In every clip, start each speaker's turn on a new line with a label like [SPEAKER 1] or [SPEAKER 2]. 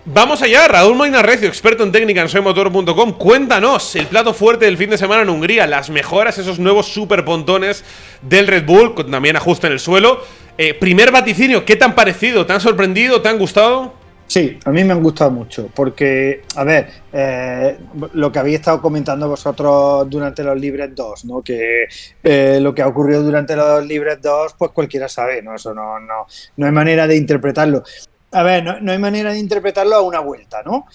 [SPEAKER 1] Vamos allá, Raúl Molina Recio, experto en técnica en soymotor.com. Cuéntanos el plato fuerte del fin de semana en Hungría, las mejoras, esos nuevos super pontones del Red Bull, con también ajuste en el suelo. Primer vaticinio, ¿qué te han parecido? ¿Te han sorprendido? ¿Te han gustado?
[SPEAKER 2] Sí, a mí me han gustado mucho, porque, a ver, lo que habéis estado comentando vosotros durante los Libres 2, ¿no? Que lo que ha ocurrido durante los Libres 2, pues cualquiera sabe, ¿no? Eso no hay manera de interpretarlo. A ver, no hay manera de interpretarlo a una vuelta, ¿no?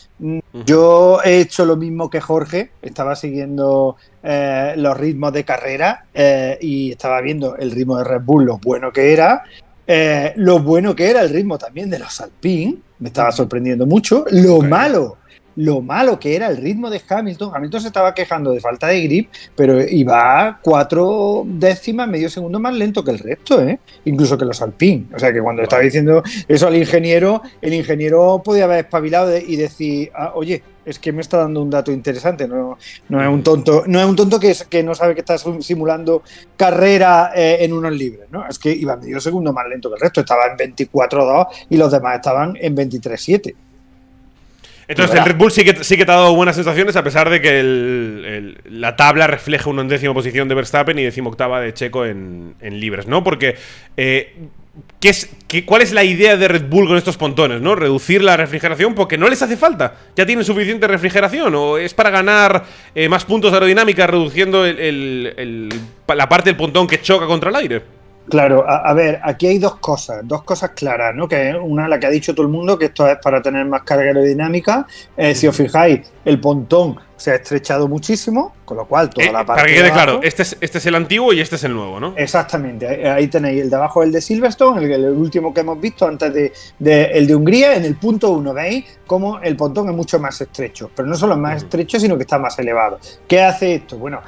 [SPEAKER 2] Yo he hecho lo mismo que Jorge, estaba siguiendo los ritmos de carrera y estaba viendo el ritmo de Red Bull, lo bueno que era el ritmo también de los Alpine, me estaba sorprendiendo mucho, lo malo que era el ritmo de Hamilton. Hamilton se estaba quejando de falta de grip, pero iba 4 décimas, medio segundo más lento que el resto, incluso que los Alpine. O sea que cuando estaba diciendo eso al ingeniero, el ingeniero podía haber espabilado y decir, oye, es que me está dando un dato interesante, no es un tonto que no sabe que está simulando carrera en unos libres, ¿no? Es que iba medio segundo más lento que el resto, estaba en 24.2 y los demás estaban en 23.7.
[SPEAKER 1] Entonces el Red Bull sí que te ha dado buenas sensaciones, a pesar de que la tabla refleja una 11ª posición de Verstappen y 18ª de Checo en libres, ¿no? Porque ¿cuál es la idea de Red Bull con estos pontones, ¿no? Reducir la refrigeración porque no les hace falta. ¿Ya tienen suficiente refrigeración? ¿O es para ganar más puntos de aerodinámica reduciendo la parte del pontón que choca contra el aire?
[SPEAKER 2] Claro, a ver, aquí hay dos cosas claras, ¿no? Que una, la que ha dicho todo el mundo, que esto es para tener más carga aerodinámica. Si os fijáis, el pontón se ha estrechado muchísimo, con lo cual toda la parte.
[SPEAKER 1] Para que quede claro, este es el antiguo y este es el nuevo, ¿no?
[SPEAKER 2] Exactamente, ahí tenéis el de abajo, el de Silverstone, el último que hemos visto antes el de Hungría. En el punto 1 veis cómo el pontón es mucho más estrecho, pero no solo es más estrecho, sino que está más elevado. ¿Qué hace esto? Bueno,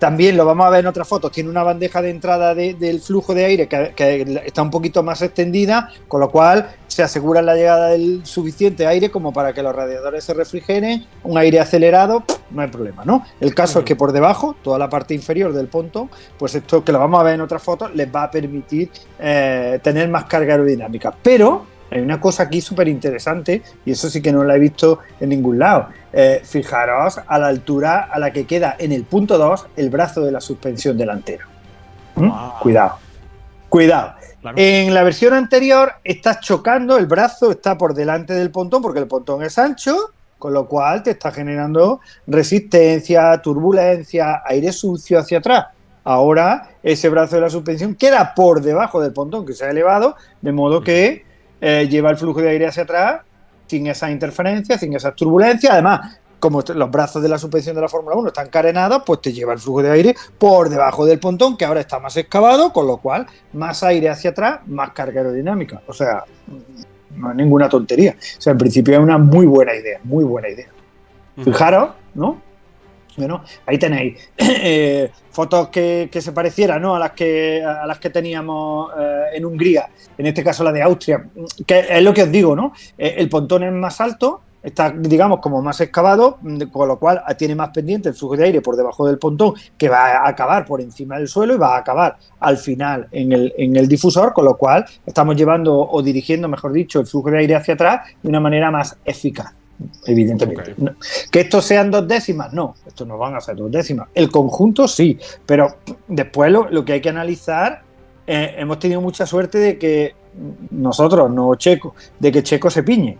[SPEAKER 2] también lo vamos a ver en otras fotos, tiene una bandeja de entrada del flujo de aire que está un poquito más extendida, con lo cual se asegura la llegada del suficiente aire como para que los radiadores se refrigeren, un aire acelerado, no hay problema, ¿no? El caso es que por debajo, toda la parte inferior del pontón, pues esto que lo vamos a ver en otras fotos, les va a permitir tener más carga aerodinámica. Pero hay una cosa aquí súper interesante, y eso sí que no la he visto en ningún lado. Fijaros a la altura a la que queda en el punto 2 el brazo de la suspensión delantera. Cuidado. Claro. En la versión anterior estás chocando, el brazo está por delante del pontón porque el pontón es ancho, con lo cual te está generando resistencia, turbulencia, aire sucio hacia atrás. Ahora ese brazo de la suspensión queda por debajo del pontón que se ha elevado, de modo que lleva el flujo de aire hacia atrás sin esas interferencias, sin esas turbulencias. Además, como los brazos de la suspensión de la Fórmula 1 están carenados, pues te lleva el flujo de aire por debajo del pontón, que ahora está más excavado, con lo cual más aire hacia atrás, más carga aerodinámica. O sea, no es ninguna tontería. O sea, en principio es una muy buena idea, muy buena idea. Fijaros, ¿no? Bueno, ahí tenéis fotos que se parecieran, ¿no? a las que teníamos en Hungría, en este caso la de Austria, que es lo que os digo, ¿no? El pontón es más alto, está, digamos, como más excavado, con lo cual tiene más pendiente el flujo de aire por debajo del pontón, que va a acabar por encima del suelo y va a acabar al final en el difusor, con lo cual estamos llevando o dirigiendo, mejor dicho, el flujo de aire hacia atrás de una manera más eficaz. Evidentemente. Okay. Que estos sean 2 décimas, no, estos no van a ser 2 décimas. El conjunto sí, pero después lo que hay que analizar, hemos tenido mucha suerte de que nosotros, no Checo, de que Checo se piñe.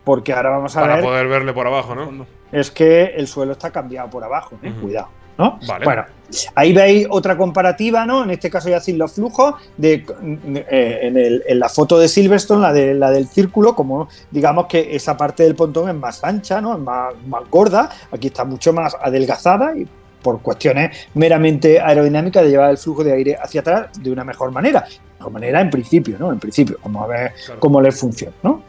[SPEAKER 2] Porque ahora vamos a ver.
[SPEAKER 1] Para poder verle por abajo, ¿no?
[SPEAKER 2] Es que el suelo está cambiado por abajo, cuidado, ¿no?
[SPEAKER 1] Vale.
[SPEAKER 2] Bueno, ahí veis otra comparativa, ¿no? En este caso ya sin los flujos, en la foto de Silverstone, la del círculo, como digamos que esa parte del pontón es más ancha, ¿no? Es más gorda, aquí está mucho más adelgazada y por cuestiones meramente aerodinámicas de llevar el flujo de aire hacia atrás de una mejor manera. Mejor manera en principio, ¿no? En principio, vamos a ver cómo le funciona, ¿no?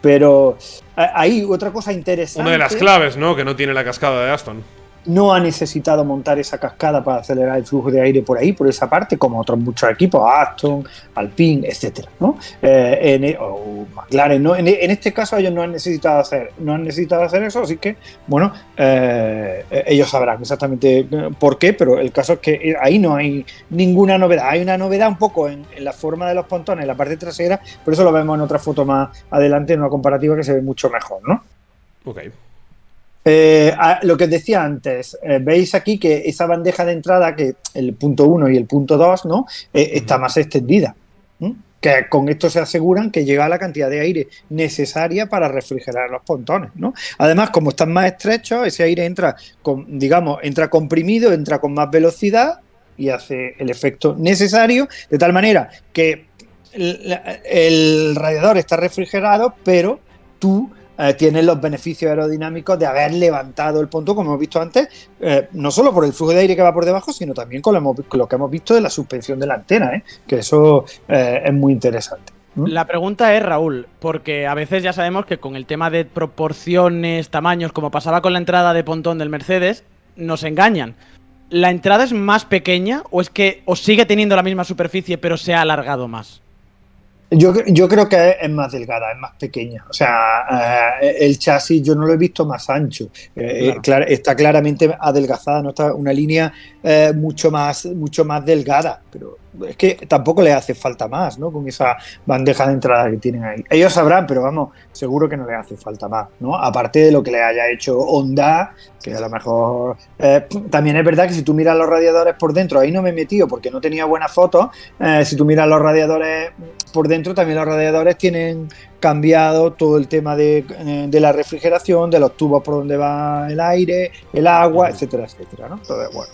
[SPEAKER 2] Pero hay otra cosa interesante.
[SPEAKER 1] Una de las claves, ¿no? Que no tiene la cascada de Aston.
[SPEAKER 2] no ha necesitado montar esa cascada para acelerar el flujo de aire por ahí, por esa parte, como otros muchos equipos, Aston, Alpine, etcétera, ¿no? O McLaren, ¿no? En este caso ellos no han necesitado hacer eso, así que, bueno, ellos sabrán exactamente por qué, pero el caso es que ahí no hay ninguna novedad. Hay una novedad un poco en la forma de los pontones, en la parte trasera, pero eso lo vemos en otra foto más adelante, en una comparativa que se ve mucho mejor, ¿no?
[SPEAKER 1] Ok.
[SPEAKER 2] Lo que os decía antes, veis aquí que esa bandeja de entrada, que el punto 1 y el punto 2, ¿no? Está más extendida. Que con esto se aseguran que llega la cantidad de aire necesaria para refrigerar los pontones, ¿no? Además, como están más estrechos, ese aire entra comprimido, entra con más velocidad y hace el efecto necesario, de tal manera que el radiador está refrigerado, pero tú tienes los beneficios aerodinámicos de haber levantado el pontón, como hemos visto antes, no solo por el flujo de aire que va por debajo, sino también con lo que hemos visto de la suspensión delantera, que eso es muy interesante.
[SPEAKER 3] La pregunta es, Raúl, porque a veces ya sabemos que con el tema de proporciones, tamaños, como pasaba con la entrada de pontón del Mercedes, nos engañan. ¿La entrada es más pequeña o es que o sigue teniendo la misma superficie pero se ha alargado más?
[SPEAKER 2] Yo creo que es más delgada, es más pequeña. O sea, el chasis yo no lo he visto más ancho.
[SPEAKER 3] Claro.
[SPEAKER 2] Está claramente adelgazada, no está una línea mucho más delgada, pero es que tampoco le hace falta más, ¿no? Con esa bandeja de entrada que tienen ahí. Ellos sabrán, pero vamos, seguro que no les hace falta más, ¿no? Aparte de lo que le haya hecho Honda, que a lo mejor también es verdad que si tú miras los radiadores por dentro, ahí no me he metido porque no tenía buenas fotos. Si tú miras los radiadores por dentro, también los radiadores tienen cambiado todo el tema de la refrigeración, de los tubos por donde va el aire, el agua, etcétera, etcétera, ¿no? Entonces, bueno.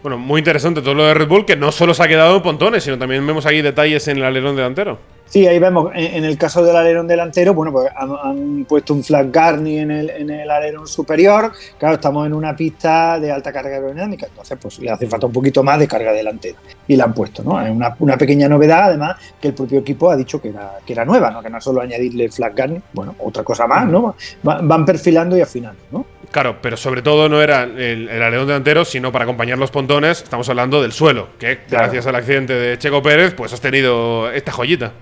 [SPEAKER 1] Bueno, muy interesante todo lo de Red Bull, que no solo se ha quedado en pontones, sino también vemos ahí detalles en el alerón delantero.
[SPEAKER 2] Sí, ahí vemos, en el caso del alerón delantero, bueno, pues han puesto un flat Garni en el alerón superior. Claro, estamos en una pista de alta carga aerodinámica, entonces pues le hace falta un poquito más de carga delantera. Y la han puesto, ¿no? Es una pequeña novedad, además, que el propio equipo ha dicho que era nueva, ¿no? Que no solo añadirle el flat Garni, bueno, otra cosa más, ¿no? Van perfilando y afinando, ¿no?
[SPEAKER 1] Claro, pero sobre todo no era el alerón delantero, sino para acompañar los pontones, estamos hablando del suelo, que gracias al accidente de Checo Pérez, pues has tenido esta joyita.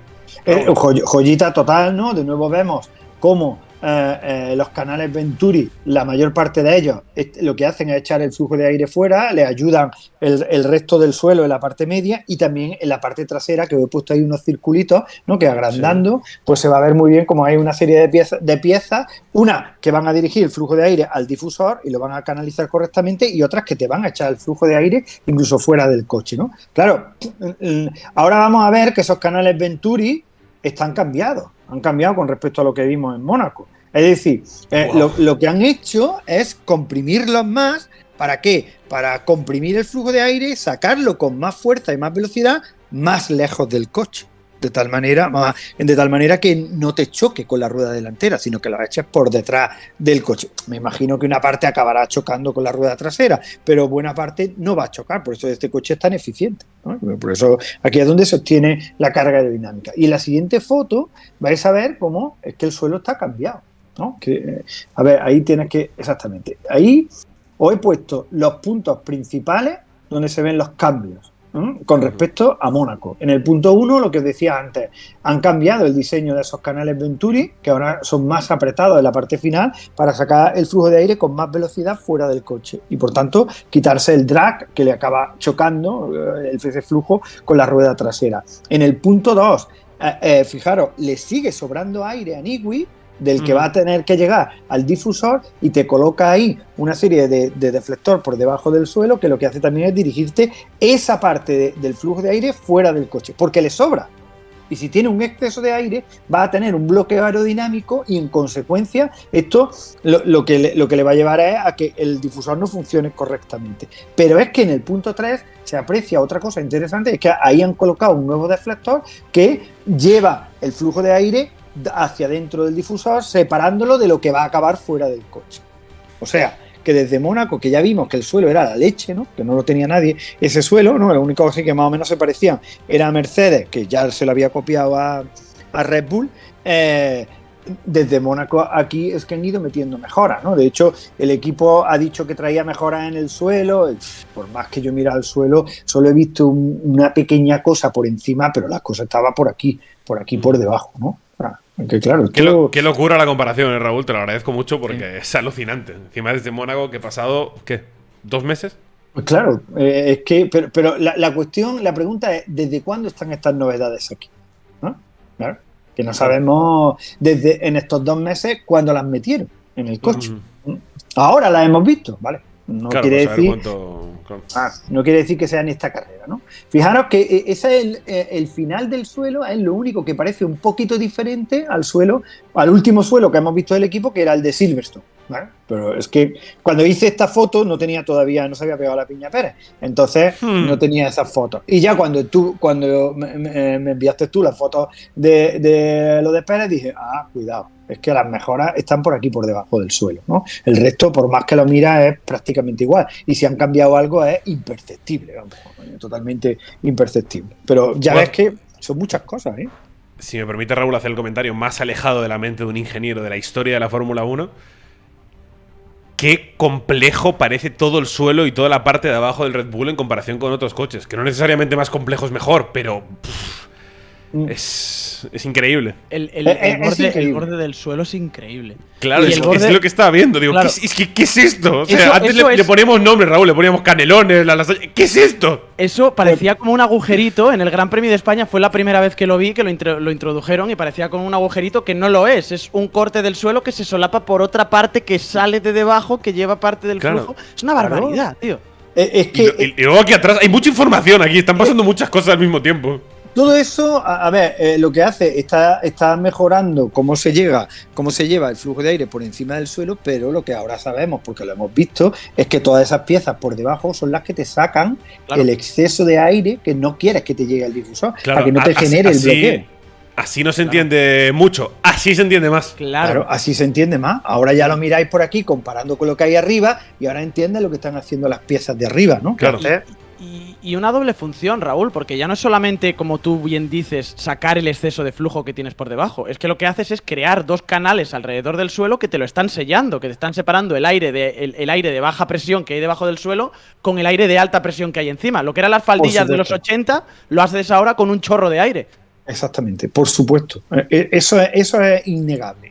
[SPEAKER 2] Joyita total, ¿no? De nuevo vemos cómo los canales Venturi, la mayor parte de ellos, lo que hacen es echar el flujo de aire fuera, le ayudan el resto del suelo en la parte media y también en la parte trasera, que he puesto ahí unos circulitos, ¿no? Que agrandando, sí, pues se va a ver muy bien como hay una serie de piezas, una que van a dirigir el flujo de aire al difusor y lo van a canalizar correctamente, y otras que te van a echar el flujo de aire incluso fuera del coche, ¿no? Claro, ahora vamos a ver que esos canales Venturi han cambiado con respecto a lo que vimos en Mónaco. Es decir, lo que han hecho es comprimirlos más. ¿Para qué? Para comprimir el flujo de aire, sacarlo con más fuerza y más velocidad más lejos del coche. De tal manera que no te choque con la rueda delantera, sino que lo eches por detrás del coche. Me imagino que una parte acabará chocando con la rueda trasera, pero buena parte no va a chocar, por eso este coche es tan eficiente, ¿no? Por eso aquí es donde se obtiene la carga aerodinámica. Y en la siguiente foto vais a ver cómo es que el suelo está cambiado, ¿no? A ver, ahí tienes que, exactamente, ahí os he puesto los puntos principales donde se ven los cambios con respecto a Mónaco. En el punto 1, lo que os decía antes, han cambiado el diseño de esos canales Venturi, que ahora son más apretados en la parte final, para sacar el flujo de aire con más velocidad fuera del coche y por tanto quitarse el drag que le acaba chocando ese flujo con la rueda trasera. En el punto 2, fijaros, le sigue sobrando aire a Nigui, del que va a tener que llegar al difusor, y te coloca ahí una serie de deflector por debajo del suelo, que lo que hace también es dirigirte esa parte del flujo de aire fuera del coche, porque le sobra. Y si tiene un exceso de aire, va a tener un bloqueo aerodinámico y en consecuencia esto lo que le va a llevar es a que el difusor no funcione correctamente. Pero es que en el punto 3 se aprecia otra cosa interesante, es que ahí han colocado un nuevo deflector que lleva el flujo de aire hacia dentro del difusor, separándolo de lo que va a acabar fuera del coche. O sea, que desde Mónaco, que ya vimos que el suelo era la leche, ¿no? Que no lo tenía nadie, ese suelo, ¿no? Lo único que más o menos se parecía era Mercedes, que ya se lo había copiado a Red Bull, desde Mónaco aquí es que han ido metiendo mejoras, ¿no? De hecho, el equipo ha dicho que traía mejoras en el suelo. Por más que yo mire al suelo, solo he visto una pequeña cosa por encima, pero la cosa estaba por aquí por debajo, ¿no? Que claro,
[SPEAKER 1] qué locura la comparación, Raúl, te lo agradezco mucho porque es alucinante. Encima desde Mónaco que he pasado, ¿qué? ¿2 meses?
[SPEAKER 2] Pues claro, es que, pero la cuestión, la pregunta es, ¿desde cuándo están estas novedades aquí? ¿No? Claro, que no sabemos desde en estos 2 meses cuándo las metieron en el coche. Ahora las hemos visto, ¿vale? No
[SPEAKER 1] claro,
[SPEAKER 2] quiere decir
[SPEAKER 1] claro.
[SPEAKER 2] no quiere decir que sea en esta carrera, ¿no? Fijaros que ese es el final del suelo, es lo único que parece un poquito diferente al suelo, al último suelo que hemos visto del equipo, que era el de Silverstone, ¿vale? Pero es que cuando hice esta foto no se había pegado la piña Pérez, entonces no tenía esas fotos. Y ya cuando me enviaste tú las fotos de lo de Pérez, dije, cuidado. Es que las mejoras están por aquí, por debajo del suelo, ¿no? El resto, por más que lo miras, es prácticamente igual. Y si han cambiado algo, es imperceptible, vamos, totalmente imperceptible. Pero ya ves que son muchas cosas, ¿eh?
[SPEAKER 1] Si me permite, Raúl, hacer el comentario más alejado de la mente de un ingeniero de la historia de la Fórmula 1, qué complejo parece todo el suelo y toda la parte de abajo del Red Bull en comparación con otros coches. Que no necesariamente más complejo es mejor, pero... Es increíble.
[SPEAKER 3] El borde del suelo es increíble.
[SPEAKER 1] Claro, es lo que estaba viendo. Digo,
[SPEAKER 3] claro.
[SPEAKER 1] ¿qué es esto? O sea, antes le poníamos nombres, Raúl, le poníamos canelones, ¿qué es esto?
[SPEAKER 3] Eso parecía como un agujerito. En el Gran Premio de España fue la primera vez que lo vi, que lo introdujeron y parecía como un agujerito que no lo es. Es un corte del suelo que se solapa por otra parte que sale de debajo, que lleva parte del flujo. Es una barbaridad, tío.
[SPEAKER 2] Es que,
[SPEAKER 1] y luego aquí atrás hay mucha información aquí. Están pasando muchas cosas al mismo tiempo.
[SPEAKER 2] Todo eso, a ver, lo que hace está mejorando cómo se lleva el flujo de aire por encima del suelo, pero lo que ahora sabemos, porque lo hemos visto, es que todas esas piezas por debajo son las que te sacan el exceso de aire que no quieres que te llegue al difusor, para que no te genere el bloqueo.
[SPEAKER 1] Así no se entiende mucho, así se entiende más.
[SPEAKER 2] Claro, así se entiende más. Ahora ya lo miráis por aquí comparando con lo que hay arriba y ahora entiendes lo que están haciendo las piezas de arriba, ¿no?
[SPEAKER 1] Claro.
[SPEAKER 3] Y una doble función, Raúl, porque ya no es solamente, como tú bien dices, sacar el exceso de flujo que tienes por debajo. Es que lo que haces es crear 2 canales alrededor del suelo que te lo están sellando, que te están separando el aire de baja presión que hay debajo del suelo con el aire de alta presión que hay encima. Lo que eran las faldillas de los 80, lo haces ahora con un chorro de aire.
[SPEAKER 2] Exactamente, por supuesto. Eso es innegable.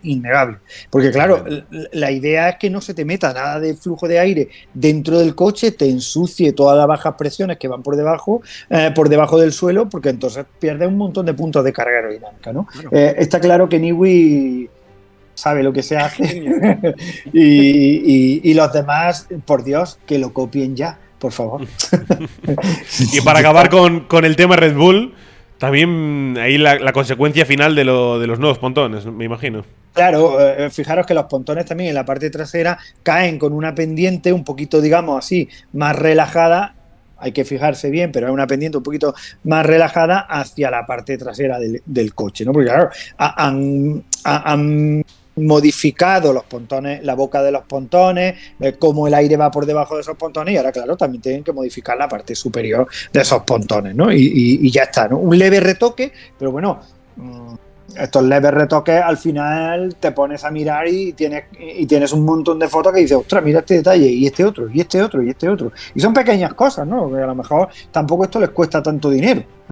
[SPEAKER 2] Porque claro, la idea es que no se te meta nada de flujo de aire dentro del coche, te ensucie todas las bajas presiones que van por debajo del suelo, porque entonces pierdes un montón de puntos de carga aerodinámica, ¿no? Bueno. Está claro que Newey sabe lo que se hace y los demás, por Dios, que lo copien ya, por favor.
[SPEAKER 1] Y para acabar con el tema Red Bull, también ahí la consecuencia final de los nuevos pontones, me imagino.
[SPEAKER 2] Claro, fijaros que los pontones también en la parte trasera caen con una pendiente un poquito, digamos así, más relajada. Hay que fijarse bien, pero es una pendiente un poquito más relajada hacia la parte trasera del coche, ¿no? Porque claro, han modificado los pontones, la boca de los pontones, cómo el aire va por debajo de esos pontones, y ahora claro, también tienen que modificar la parte superior de esos pontones, ¿no? Y ya está, ¿no? Un leve retoque, pero bueno, estos leves retoques al final te pones a mirar y tienes un montón de fotos que dices, ostras, mira este detalle, y este otro, y este otro, y este otro. Y son pequeñas cosas, ¿no? Porque a lo mejor tampoco esto les cuesta tanto dinero.